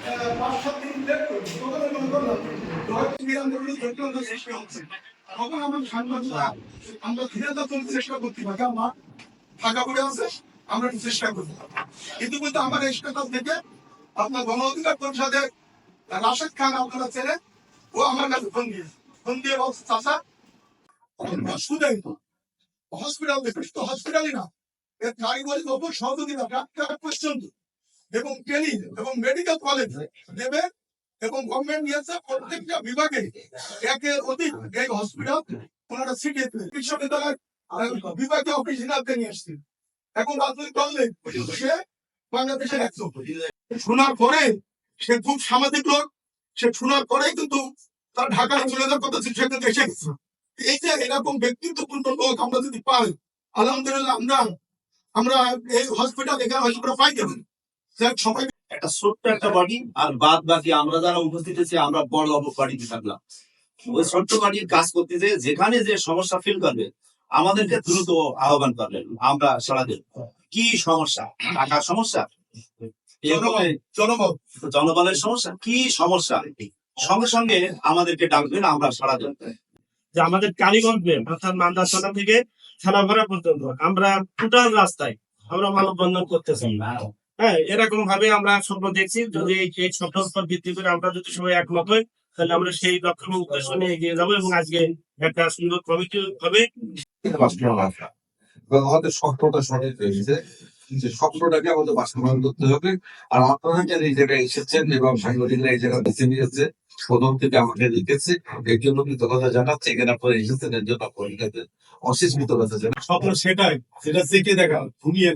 5-7 দিন লেট করি, তখন আমি মনে করলাম সৃষ্টি হচ্ছে। তখন আমার সাংবাদিকরা আমরা ধীরে চেষ্টা করতে পারি, আমার ফাঁকা পড়ে আছে, আমরা একটু চেষ্টা করি। কিন্তু আমার এই স্ট্যাটাস থেকে আপনার গণ অধিকার পরিষদের রাশেদ খান আপনারা চেনে, ও আমার কাছে ফোন দিয়ে বলছে, চাচা শুধুই হসপিটাল দেখি, তো হসপিটালই না, এর কারিগরি ওপর সহযোগিতা ডাক্তার পর্যন্ত এবং টেলি এবং মেডিকেল কলেজ দেবে এবং গভর্নমেন্ট নিয়েছে প্রত্যেকটা বিভাগে একের অধিক এই হসপিটাল ওনারা সিটি বিশ্ববিদ্যালয়ের বিভাগীয় অফিসারকে নিয়ে আসছে। এখন রাজনৈতিক দলে সে বাংলাদেশের একজন শোনার পরে সে খুব সামাজিক লোক, সে শোনার পরেই কিন্তু তার ঢাকায় চলে যাওয়ার কথা ছিল, সেখানে এসে গেছে। এই যে এরকম ব্যক্তিত্বপূর্ণ লোক আমরা যদি পাই, আলহামদুলিল্লাহ আমরা এই হসপিটাল এখানে হসপিটাল পাই যাবেন সবাই একটা ছোট্ট একটা বাড়ি, আর বাদ বাকি আমরা যারা উপস্থিত আছি আমরা বড় বাড়িতে থাকলাম। ওই ছোট্ট বাড়ির কাজ করতে যে যেখানে যে সমস্যা ফিল করবে আমাদেরকে দ্রুত আহ্বান করবেন, আমরা সাড়া দেব। কি সমস্যা? টাকার সমস্যা, জনবলের সমস্যা, কি সমস্যা, সঙ্গে সঙ্গে আমাদেরকে ডাকবেন, আমরা সাড়া দেব। যে আমাদের কালীগঞ্জে অর্থাৎ মান্দারসোনা থেকে থানাভরা পর্যন্ত আমরা টোটাল রাস্তায় আমরা মানববন্ধন করতেছি। হ্যাঁ, এরকম ভাবে আমরা স্বপ্ন দেখছি, যদি এই স্বপ্নের উপর ভিত্তি করে আমরা যদি সবাই একমত হই, তাহলে আমরা সেই লক্ষ্য উদ্দেশ্য নিয়ে এগিয়ে যাবো এবং আজকে একটা সুন্দর কমিটি হবে। আমাদের স্বপ্নটা সঠিক হয়েছে, যে স্বপ্নটাকে আমাদের বাস্তবায়ন করতে হবে। আর আপনারা যারা এই জায়গায় এসেছেন এবং সাংবাদিকরা এই জায়গায় বেছে নিয়েছে, প্রথম থেকে আমাকে লিখেছে, এর জন্য কৃতজ্ঞতা জানাচ্ছি। এখানে আপনারা এসেছেন এর জন্য আপনাদের অশেষ কৃতজ্ঞতা জানাচ্ছি। স্বপ্ন সেটাই, সেটা জেগে দেখা, ঘুমিয়ে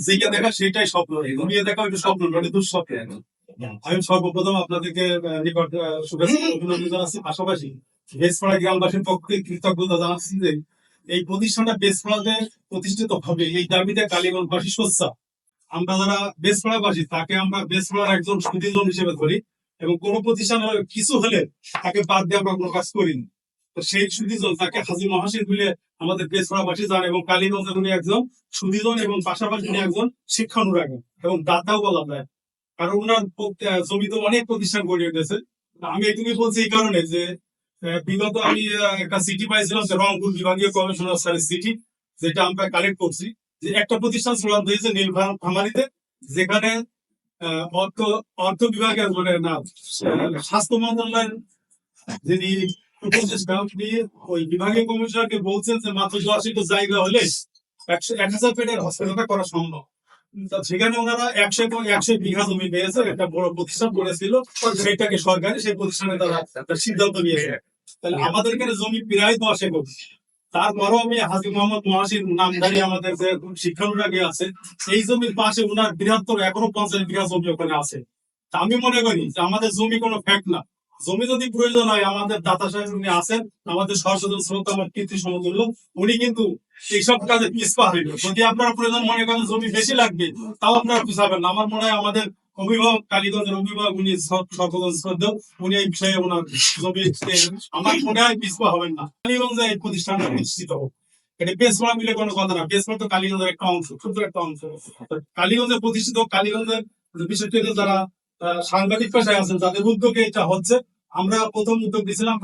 জেগে দেখা, সেটাই স্বপ্ন। ঘুমিয়ে দেখা ওইটা স্বপ্ন নয়, দুঃস্বপ্ন। আমি সর্বপ্রথম আপনাদেরকে নিকট শুভেচ্ছা অভিনন্দন জানাচ্ছি, পাশাপাশি বেসপাড়া গ্রামবাসীর পক্ষে কৃতজ্ঞতা জানাচ্ছি যে এই প্রতিষ্ঠানটা বেসপাড়াতে প্রতিষ্ঠিত হবে, এই দাবিতে কালীগঞ্জবাসী সোচ্চার। আমরা যারা বেসপাড়াবাসী তাকে আমরা বেসপাড়ার একজন সুদীজন হিসেবে ধরি, এবং কোন প্রতিষ্ঠান কিছু হলে তাকে বাদ দিয়ে আমরা কোনো কাজ করিনি। তো সেই সুদীজন তাকে হাজী মহাসিন বলে আমাদের বেসপাড়াবাসী জানে, এবং কালীগঞ্জের উনি একজন সুদীজন এবং পাশাপাশি উনি একজন শিক্ষানুরাগী এবং দাতাও বলা যায়, কারণ ওনার জমিতে অনেক প্রতিষ্ঠান গড়ে উঠেছে। আমি এটুকুই বলছি এই কারণে যে বিগত আমি একটা চিঠি পাইছিলাম যে রংপুর বিভাগীয় কমিশনার স্যারের চিঠি, যেটা আমরা কালেক্ট করছি, যে একটা প্রতিষ্ঠান চূড়ান্ত হয়েছে নীলফামারীতে, যেখানে অর্থ বিভাগের মানে না স্বাস্থ্য মন্ত্রণালয়ের যিনি উপদেষ্টা নিয়ে ওই বিভাগীয় কমিশনারকে বলছেন যে মাত্র 80টা জায়গা হলে 1000 বেডের হসপিটালটা করা সম্ভব। সেখানে ওনারা 100 বিঘা জমি পেয়েছে, একটা বড় প্রতিষ্ঠান করেছিল, সেটাকে সরকারি সেই প্রতিষ্ঠানে তারা সিদ্ধান্ত নিয়েছে। তাহলে আমাদের এখানে জমি প্রায় 10 একর। তারপরও আমি হাজী মোহাম্মদ মহাসিন নামধারী আমাদের যে শিক্ষানুরাগী আছে, এই জমির পাশে ওনার বৃহত্তর এখনো 50 বিঘা জমি ওখানে আছে। আমি মনে করি যে আমাদের জমি কোনো ফ্যাক্ট না। জমি যদি প্রয়োজন হয়, আমাদের দাতা সাহেব উনি আছেন, আমাদের সহসদন শ্রোতা, আমার কীর্তি সমতুল্য, উনি কিন্তু এইসব কাজে পিছপা হইল। যদি আপনারা প্রয়োজন মনে করেন জমি বেশি লাগবে, তাও আপনারা পিছাবেন না। আমার মনে হয় আমাদের অভিভাবক, কালীগঞ্জের অভিভাবক, উনি সর্বজন শ্রদ্ধেয়, উনি এই বিষয়ে ওনার জমি, আমার মনে হয় পিছপা হবেন না। কালীগঞ্জে এই প্রতিষ্ঠানটা প্রতিষ্ঠিত হোক, এটা বেসমারা মিলে কোনো কথা না। বেসমারা তো কালীগঞ্জের একটা অংশ, ক্ষুদ্র একটা অংশ। কালীগঞ্জে প্রতিষ্ঠিত, কালীগঞ্জের বিশেষ করে যারা সাংবাদিক পেশায় আছেন তাদের উদ্যোগে এটা হচ্ছে। আমরা প্রথম উদ্যোগ দিয়েছিলাম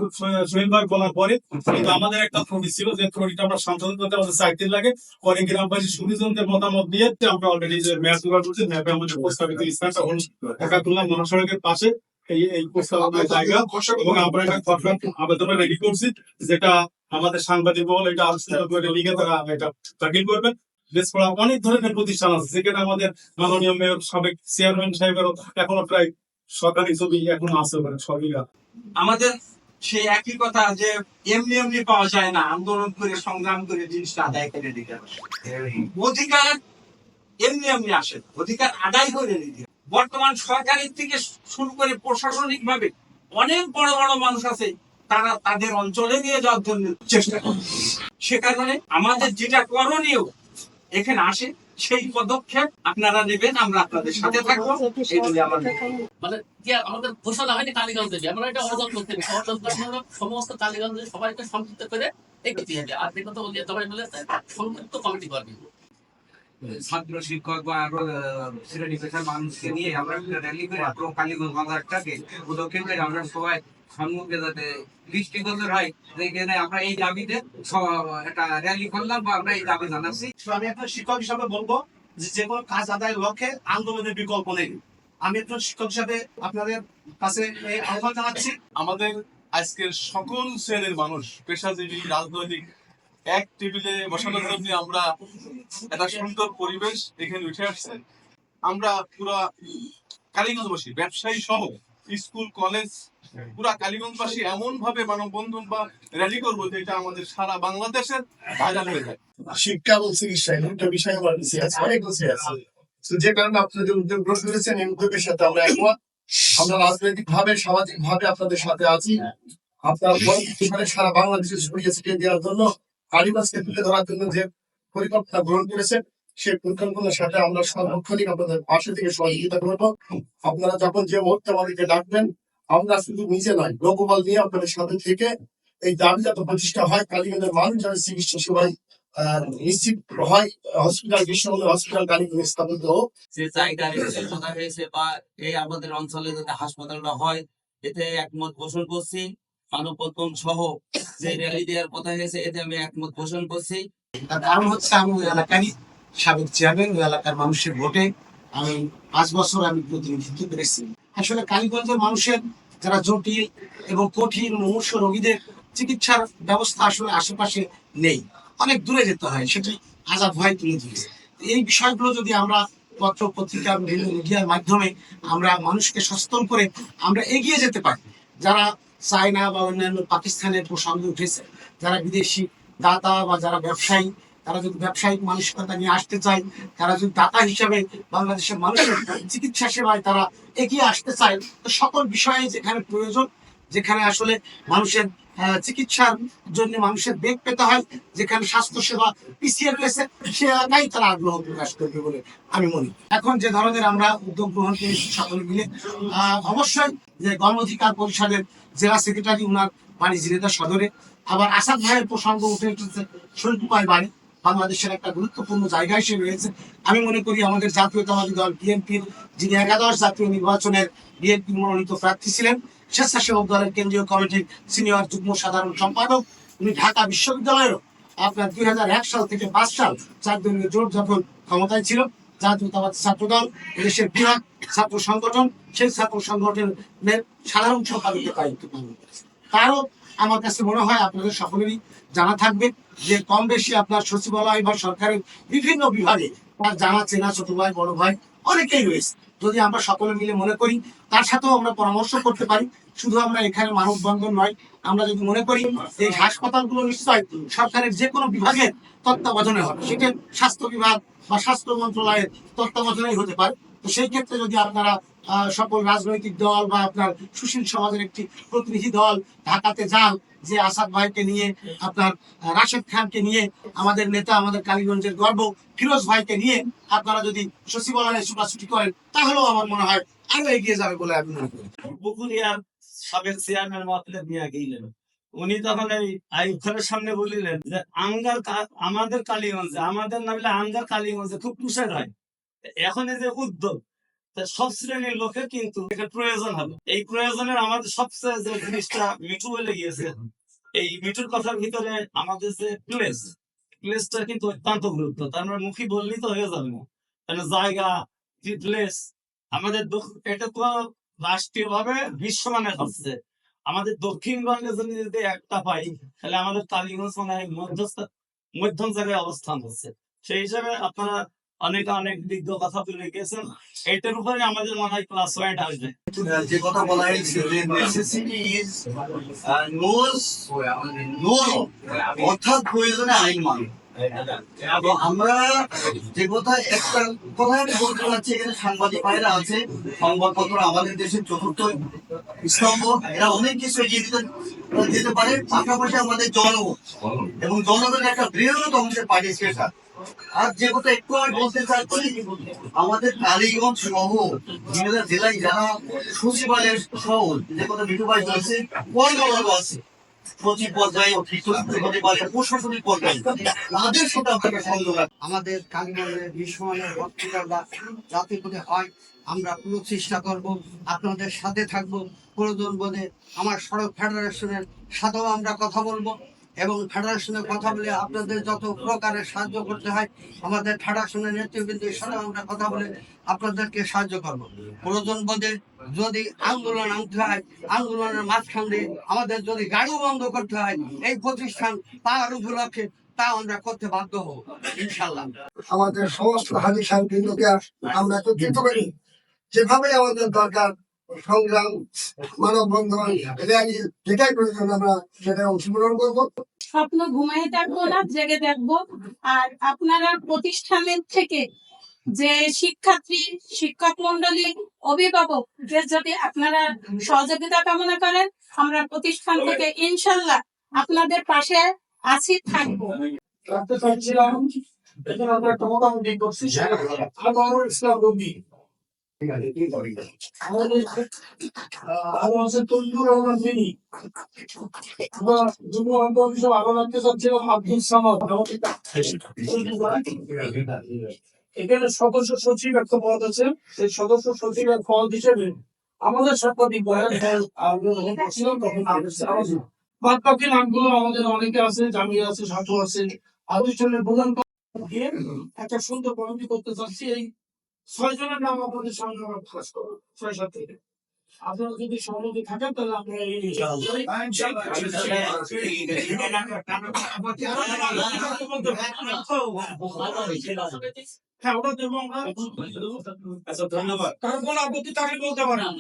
সোহেল ভাই বলার পরে, কিন্তু আমাদের একটা ত্রুটি ছিল, যে ত্রুটিটা আমরা সংশোধন করতে আমাদের 4 দিন লাগে। পরে গ্রামবাসী সুবিজনদের মতামত নিয়ে আমরা অলরেডি যে ম্যাপ জোগাড় করছি, ম্যাপে আমাদের প্রস্তাবিত স্থানটা হল ঢাকা-খুলনা মহাসড়কের পাশে এই প্রস্তাবিত জায়গা, এবং আমরা একটা খসড়া আবেদন রেডি করছি, যেটা আমাদের সাংবাদিক বল এটা আলোচনা করে লিখে তারা এটা দাখিল করবেন। অনেক ধরনের প্রতিষ্ঠান আছে, যেখানে আমাদের মাননীয় মেয়র, সাবেক চেয়ারম্যান সাহেবেরও এখনো প্রায় সরকারি ছবি এখনো আছে সবই। আমাদের সেই একই কথা যে এমনি এমনি পাওয়া যায় না, আন্দোলন করে সংগ্রাম করে জিনিসটা আদায় করে দিতে হবে। অধিকার এমনি এমনি আসে, অধিকার আদায় করে নিতে। বর্তমান সরকারের থেকে শুরু করে প্রশাসনিক ভাবে অনেক বড় বড় মানুষ আছে, তারা তাদের অঞ্চলে নিয়ে যাওয়ার জন্য চেষ্টা করে। সে কারণে আমাদের যেটা করণীয় এখানে আসে, সেই পদক্ষেপ আপনারা নেবেন, আমরা আপনাদের সাথে থাকবো। মানে কি আমাদের ঘোষণা হয়নি কালীগঞ্জে, আমরা এটা অর্জন করতে হবে। সমস্ত কালীগঞ্জে সবাইকে সংযুক্ত করে এগোতে হবে। আর দেখো তো সবাই মিলে সংযুক্ত কমিটি করবে। ছাত্র শিক্ষক বা আরো শ্রেণী পেশার মানুষকে নিয়ে আমরা একটা র্যালি করে পুরো কালীগঞ্জ বাজারটাকে প্রদক্ষিণ করে আমরা সবাই সম্মুখে যাতে দৃষ্টিগোচর হয় যে এখানে আমরা এই দাবিতে একটা র্যালি করলাম বা আমরা এই দাবি জানাচ্ছি। তো আমি একটা শিক্ষক হিসাবে বলবো যে যে কোনো কাজ আদায়ের লক্ষ্যে আন্দোলনের বিকল্প নেই। আমি একজন শিক্ষক হিসাবে আপনাদের কাছে এই আহ্বান জানাচ্ছি। আমাদের আজকের সকল শ্রেণীর মানুষ পেশাজীবী রাজনৈতিক এক টেবিলে বসানোর জন্য আমরা একটা সুন্দর পরিবেশ এখানে উঠে আসছে। আমরা পুরা কালীগঞ্জবাসী ব্যবসায়ী সহ স্কুল কলেজ পুরা কালীগঞ্জবাসী এমন ভাবে মানববন্ধন বা র্যালি করবো যে এটা আমাদের সারা বাংলাদেশের ভাইরাল হয়ে যায়। শিক্ষা এবং চিকিৎসা এই দুটো বিষয় আমার কাছে আছে, অনেক কাছে আছে। তো যে কারণে আপনারা যে উদ্যোগ গ্রহণ করেছেন এই উদ্যোগের সাথে আমরা একমত। আমরা রাজনৈতিক ভাবে সামাজিক ভাবে আপনাদের সাথে আছি। আপনার এখানে সারা বাংলাদেশে ছড়িয়ে ছিটিয়ে দেওয়ার জন্য কালীগঞ্জকে তুলে ধরার জন্য যে পরিকল্পনা গ্রহণ করেছেন সেই পরিকল্পনার সাথে আমরা সর্বক্ষণিক আপনাদের পাশে থেকে সহযোগিতা করবো। আপনারা যখন যে মুহূর্তে আমাদেরকে ডাকবেন আমরা শুধু নিজে নয় লোকবল নিয়ে আপনাদের সাথে থেকে এই দাবি যাতে প্রতিষ্ঠা হয়, কালীগঞ্জের মানুষ যারা চিকিৎসা সেবায় নিশ্চিত হয়, হসপিটাল বিশ্ববিদ্যালয় হসপিটাল কালীগঞ্জ স্থাপিত হোক। যে জায়গায় কথা হয়েছে বা এই আমাদের অঞ্চলে যাতে হাসপাতালটা হয় এতে একমত পোষণ করছি। মানববন্ধন সহ যে র্যালি দেওয়ার কথা হয়েছে এতে আমি একমত পোষণ করছি। তার কারণ হচ্ছে আমি ওই এলাকারই সাবেক চেয়ারম্যান, ওই এলাকার মানুষের ভোটে আমি 5 বছর আমি প্রতিনিধিত্ব করেছি। আসলে কালীগঞ্জের মানুষের যারা জটিল এবং কঠিন মুমূর্ষ রোগীদের চিকিৎসার ব্যবস্থা আসলে আশেপাশে নেই, অনেক দূরে যেতে হয়, সেটি আজাদ ভাই তুলে ধরেছে। এই বিষয়গুলো যদি আমরা পত্র পত্রিকা বিভিন্ন মিডিয়ার মাধ্যমে আমরা মানুষকে সচেতন করে আমরা এগিয়ে যেতে পারি। যারা চায়না বা অন্যান্য পাকিস্তানের প্রসঙ্গে উঠেছে, যারা বিদেশি দাতা বা যারা ব্যবসায়ী, তারা যদি ব্যবসায়িক মানসিকতা নিয়ে আসতে চায়, তারা যদি দাতা হিসাবে বাংলাদেশের মানুষের চিকিৎসা সেবায় তারা এগিয়ে আসতে চায়, তো সকল বিষয়ে যেখানে প্রয়োজন, যেখানে আসলে মানুষের চিকিৎসার জন্য মানুষের বেগ পেতে হয়, যেখানে স্বাস্থ্য সেবা পিছিয়ে রয়েছে, সে এলাকায় তারা আগ্রহ প্রকাশ করবে বলে আমি মনে করি। এখন যে ধরনের আমরা উদ্যোগ গ্রহণ করেছি সকলে মিলে, অবশ্যই যে গণ অধিকার পরিষদের জেলা সেক্রেটারি উনার বাড়ি ঝিনেদা সদরে, আবার আসাদ ভাইয়ের প্রসঙ্গ উঠে এসেছে শৈলকুপায় বাড়ি, বাংলাদেশের একটা গুরুত্বপূর্ণ জায়গা হিসেবে রয়েছে। আমি মনে করি আমাদের জাতীয়তাবাদী দল বিএনপির যিনি 11 জাতীয় নির্বাচনের বিএনপি মনোনীত প্রার্থী ছিলেন, স্বেচ্ছাসেবক দলের কেন্দ্রীয় কমিটির সিনিয়র যুগ্ম সাধারণ সম্পাদক, উনি ঢাকা বিশ্ববিদ্যালয়েরও আপনার 2001 সাল থেকে 5 সাল 4 দলীয় জোট যখন ক্ষমতায় ছিল, জাতীয়তাবাদী ছাত্র দল দেশের বৃহৎ ছাত্র সংগঠন, সেই ছাত্র সংগঠনের সাধারণ সম্পাদকের দায়িত্ব পালন করেছে। তারও আমার কাছে মনে হয় আপনাদের সকলেরই জানা থাকবে যে কম বেশি আপনার সচিবালয় বা সরকারের বিভিন্ন বিভাগে তার জানা চেনা ছোট ভাই বড় ভাই অনেকেই রয়েছে। যদি আমরা সকলে মিলে মনে করি, তার সাথেও আমরা পরামর্শ করতে পারি। শুধু আমরা এখানে মানববন্ধন নয়, আমরা যদি মনে করি এই হাসপাতালগুলো নিশ্চয় সরকারের যে কোনো বিভাগের তত্ত্বাবধানে হবে, সেটা স্বাস্থ্য বিভাগ বা স্বাস্থ্য মন্ত্রণালয়ের তত্ত্বাবধানেই হতে পারে। তো সেই ক্ষেত্রে যদি আপনারা সকল রাজনৈতিক দল বা আপনার সুশীল সমাজের একটি প্রতিনিধি দল ঢাকাতে যান, যে আসাদ ভাইকে নিয়ে, আপনার রাশেদ খানকে নিয়ে, আমাদের নেতা, আমাদের কালীগঞ্জের গর্ব ফিরোজ ভাইকে নিয়ে আপনারা যদি সচিবালয়ে ছুটাছুটি করেন, তাহলেও আমার মনে হয় আরো এগিয়ে যাবে বলে আমি মনে করি। পুকুরিয়ার সাবেক চেয়ারম্যান মতলব নিয়ে গেলেন, উনি তখন এই আইয়ুব খানের সামনে বলিলেন যে আমাদের কালীগঞ্জে, আমাদের না বলে আঙ্গার কালীগঞ্জে খুব তুষার হয়। এখন এই যে উদ্যোগ, সব শ্রেণীর লোকের কিন্তু একটা প্রয়োজন হবে। এই প্রয়োজনের আমাদের সবচেয়ে যে জিনিসটা মিঠু বলে গিয়েছে, এই মিঠুর কথার ভিতরে আমাদের যে প্লেসটা কিন্তু অত্যন্ত গুরুত্ব। তার মানে মুখী বললেই তো হয়ে যাবে না, তাহলে জায়গা, প্লেস আমাদের এটা তো রাষ্ট্রীয় ভাবে বিশ্বমানের হচ্ছে। আমাদের দক্ষিণবঙ্গে যদি একটা পাই, তাহলে আমাদের কালীগঞ্জ মানে মধ্যম জায়গায় অবস্থান হচ্ছে। সেই হিসাবে আপনারা অনেক বিজ্ঞ কথা বলে গেছেন, এইটার উপরে আমাদের মনে হয় ক্লাস পয়েন্ট আসবে। যে কথা বলা হয়েছে যে নেসেসিটি ইজ অর্থাৎ প্রয়োজনে আইন মানে। এবং আমরা যে কথা একটা কথা আমি বলতে পারছি, এখানে সাংবাদিক ভাইরা আছে, সংবাদপত্র আমাদের দেশের চতুর্থ স্তম্ভ, এরা অনেক কিছু এগিয়ে যেতে পারে। পাশাপাশি আমাদের জনগণ এবং জনগণের একটা বৃহৎ অংশের পার্টিসিপেশন। আর যে কথা একটু আমি বলতে চাচ্ছি, আমাদের কালীগঞ্জ সহ বিভিন্ন জেলায় যারা সচিবালয়ের শহর, যে কথা মিঠু ভাই বলেছে, ওয়ার্ড আছে, প্রতি পর্যায়ে হতে পারে প্রশাসনিক পর্যায়ে তাদের সাথে আপনাকে সংযোগ রাখতে আমাদের কালীগঞ্জের বিশ্বমানের হসপিটালটা যাতে করে হয় আমরা পুরো চেষ্টা করব, আপনাদের সাথে থাকব। প্রয়োজন বোধে আমার সড়ক ফেডারেশনের সাথেও আমরা কথা বলবো এবং ফেডারেশনের কথা বলে আপনাদের যত প্রকারের সাহায্য করতে হয় আমাদের ফেডারেশনের নেতৃবৃন্দের সাথেও আমরা কথা বলে আপনাদেরকে সাহায্য করব। প্রয়োজন বোধে যদি আন্দোলন আনতে হয়, আন্দোলনের মাঝখান দিয়ে আমাদের যদি গাড়ি বন্ধ করতে হয় এই প্রতিষ্ঠান তার উপলক্ষে তা আমরা করতে বাধ্য হব ইনশাল্লাহ। আমাদের সমস্ত হাজি সাহেবকে আমরা একত্রিত করি, যেভাবে আমাদের দরকার সংগ্রাম, মানববন্ধন, র্যালি, যেটাই প্রয়োজন আমরা সেটাই অংশগ্রহণ করবো। স্বপ্ন ঘুমাই থাকবো না, জেগে দেখবো। আর আপনারা প্রতিষ্ঠানের থেকে যে শিক্ষার্থী, শিক্ষক মন্ডলী, অভিভাবক যদি আপনারা সহযোগিতা কামনা করেন, আমরা প্রতিষ্ঠান থেকে ইনশাল্লাহ আপনাদের পাশে আছি, থাকবো। রাখতে চাইছিলাম এখানে আমরা একটা মোটামুটি করছি আনোয়ারুল ইসলাম রবি, তন্দুর রহমান মিনি, যুব অন্তর্বিষয় আরো রাখতে চাচ্ছিলাম আব্দুল সামাদ। এখানে সদস্য সচিব একটা পদ আছে, সেই সদস্য সচিবের পদ হিসেবে আমাদের সাংবাদিক বাদ বাকি নামগুলো আমাদের অনেকে আছে, জামিয়া আছে, সাধু আছে, আলোচনের প্রধান দিয়ে একটা সুন্দর কমিটি করতে চাচ্ছি। এই 6 জনের নাম আপনাদের সামনে আমরা প্রকাশ করবো, 6-7 থেকে। আপনারা যদি সহমতি থাকেন তাহলে আমরা হ্যাঁ ওটা দেবো আমরা। আচ্ছা ধন্যবাদ। কারণ কোনো আপত্তি থাকলে বলতে পারেন।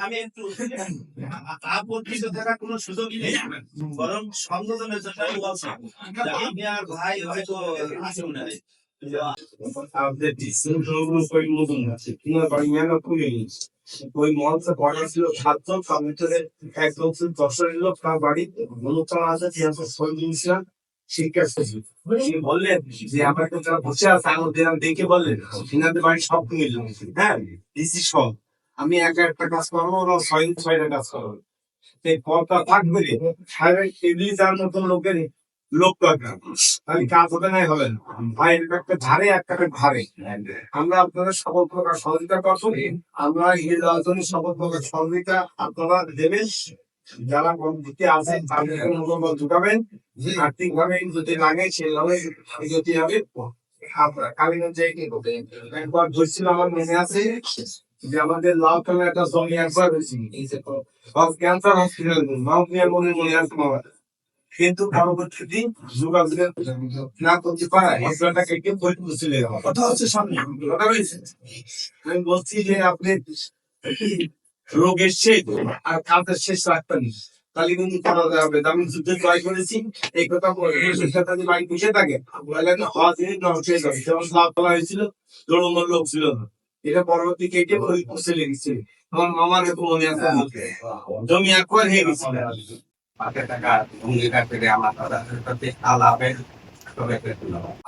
আমি একটু আপত্তিত থাকার কোনো সুযোগই নেই, বরং সংযোজনের জন্য আমি বলছি যে আমি আর ভাই হয়তো আছে মনে হয় ওই মঞ্চে পড়া ছিল 7 জন, তার ভিতরে একজন ছিল 10 লোক, তার বাড়ি অনুষ্ঠান আছে ছিলাম শিক্ষা সচিব। তিনি বললেন যে আমরা তো যারা বসে আছে আমার দেখে বললেন সিনাদের বাড়ি সব মিলে হ্যাঁ ডিসি সব আমি একা একটা কাজ করবো, ওরা 6টা কাজ করবো। সেই পদটা থাকবে সাহেবের টেবিলি যাওয়ার মতন লোকের লোক দরকার, তাহলে কাজ হবে নাই হবে না। ভাই একটা ধারে একটা ধারে আমরা আপনাদের সকল প্রকার সহযোগিতা করবো। আমরা এই রাজধানীর সকল প্রকার সহযোগিতা আপনারা দেবেন। যারা কমিটিতে আছেন তাদের মনোবল ঢুকাবেন, আর্থিক ভাবে যদি লাগে সেভাবে যদি হবে। কালীগঞ্জে একবার ধরছিল আমার মনে আছে যে আমাদের লাল কালার একটা জমি একবার হয়েছিল ক্যান্সার হসপিটাল মনে আছে আমার, কিন্তু পরবর্তীতে যোগাযোগ না করতে পারে হসপিটালটাকে কেউ চলে যাওয়া কথা হচ্ছে সামনে কথা হয়েছে। আমি বলছি যে আপনি রোগের শেষ আর কাঁচের শেষ রাখবেন তাহলে কিন্তু করা যাবে। আমি যুদ্ধে জয় করেছি এই কথা বাড়ি পিছিয়ে থাকে যেমন লাভ করা হয়েছিল জড়মূল লোক ছিল না, এটা পরবর্তী কেটে ওই পুষে লেগেছে। আমার মামার মনে আছে জমি একবার হয়ে গেছিল।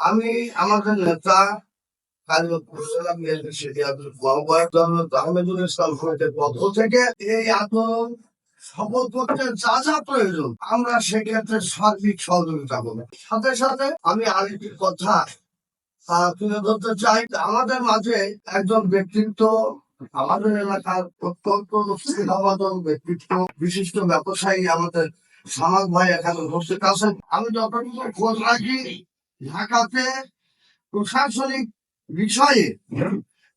আমি আমাদের নেতা পক্ষ থেকে এই আন্দোলন সফল করতে যা যা প্রয়োজন আমরা সেক্ষেত্রে সার্বিক সহযোগিতা করবো। সাথে সাথে আমি আরেকটি কথা তুলে ধরতে চাই, আমাদের মাঝে একজন ব্যক্তিত্ব, আমাদের এলাকার অত্যন্ত ব্যক্তিত্ব, বিশিষ্ট ব্যবসায়ী আমাদের সামাদ ভাই এখানে উপস্থিত আছেন। আমি যতটুকু খোঁজ রাখি ঢাকাতে প্রশাসনিক বিষয়ে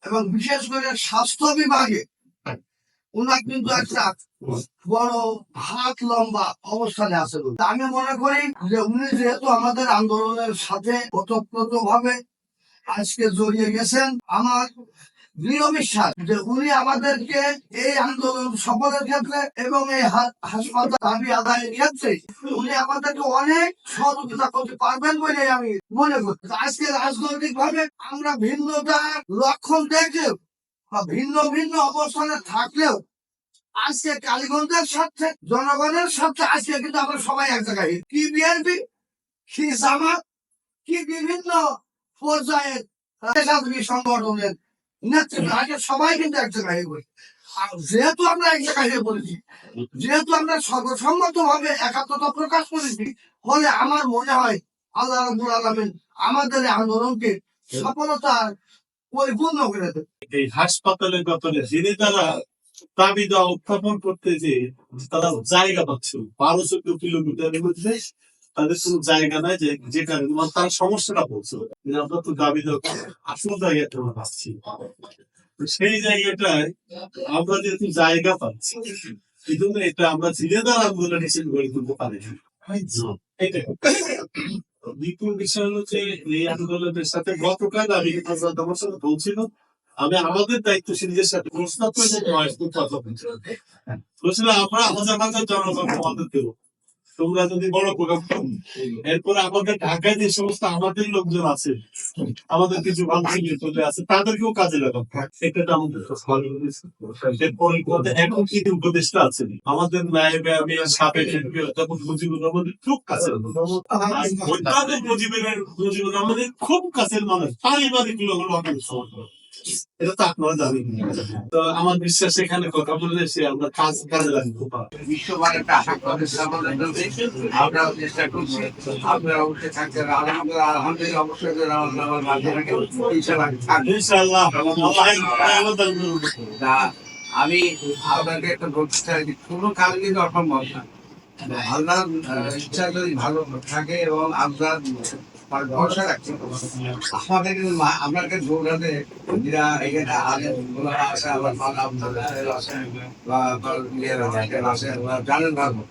এবং বিশেষ করে স্বাস্থ্য বিভাগে উনার কিন্তু একটা বড় হাত লম্বা অবস্থানে আছে। আমি মনে করি যে উনি যেহেতু আমাদের আন্দোলনের সাথে ওতপ্রোত ভাবে আজকে জড়িয়ে গেছেন, আমার দৃঢ় বিশ্বাস যে উনি আমাদেরকে এই আন্দোলন সফলের ক্ষেত্রে এবং এই হাসপাতাল দাবি আদায়ের ক্ষেত্রে উনি আমাদেরকে অনেক সহযোগিতা করতে পারবেন বলে আমি মনে করি। আজকে রাজনৈতিক ভাবে আমরা ভিন্নতার লক্ষণ দেখলেও বা ভিন্ন ভিন্ন অবস্থানে থাকলেও আজকে কালীগঞ্জের সাথে জনগণের সাথে আজকে কিন্তু আমরা সবাই এক জায়গায়, কি বিএনপি কি জামাত কি বিভিন্ন পর্যায়ের সংগঠনের নেতৃত্ব আজকে সবাই কিন্তু এক জায়গায়। আর যেহেতু আমরা এই জায়গায় বলেছি, যেহেতু আমরা সর্বসম্মত ভাবে একাত্মতা প্রকাশ করেছি, ফলে আমার মনে হয় আল্লাহ রাব্বুল আলামিন আমাদের এই আন্দোলনকে সফলতার পরিপূর্ণ করে দেবে। এই হাসপাতালের ব্যাপারে যিনি তারা দাবি দেওয়া উত্থাপন করতে যে তারা জায়গা পাচ্ছে 12-14 কিলোমিটারের মধ্যে তাদের কোনো জায়গা নাই যে যেখানে তারা সমস্যাটা বলছে যে আমরা তো দাবি দেওয়া আসল জায়গাটা আমরা পাচ্ছি না। তো সেই জায়গাটায় আমরা যেহেতু জায়গা পাচ্ছি এই জন্য এটা আমরা জিনেদার আন্দোলন হিসেবে গড়ে তুলতে পারি এটাই। দ্বিতীয় বিষয় হচ্ছে এই আন্দোলনের সাথে গতকাল আমি তোমার সাথে বলছিল আমি আমাদের দায়িত্বশীলদের সাথে প্রস্তাব করে কথা বলছিলাম আমরা হাজার জনগণ আমাদের দেবো, তোমরা যদি বড় প্রোগ্রাম করো। এরপরে আমাদের ঢাকায় যে সমস্ত আমাদের লোকজন আছে, আমাদের কিছু বান্ধবী চলে আছে, তাদেরকেও কাজে লাগাবো। এটা আমাদের এখন কি উপদেশটা আছে আমাদের নায়েবে আমি সাপে তখন মুজিবুর রহমানের খুব কাছের মুজিবুর রহমানের খুব কাছের মানুষ, পারিবারিক লোক এটা তো আপনারা জানেন। তো আমার বিশ্বাস এখানে কথা বললে সে আমরা কাজে লাগবো। বিশ্ববার একটা আশা করে আমাদের জন্য আমরাও চেষ্টা করছি, আপনারা অবশ্যই থাকবেন। আলহামদুলিল্লাহ আলহামদুলিল্লাহ অবশ্যই আমার মাধ্যমে ইনশাআল্লাহ তা আমি আপনাকে একটা বলতে চাই যে কোনো কাজ কিন্তু অসম্ভব না। আল্লাহর ইচ্ছা যদি ভালো থাকে এবং আপনার ভরসা রাখছি আমাদের কিন্তু আপনাকে দৌড়াতে যারা এখানে আছে আবার আছে বা জানেন ভালো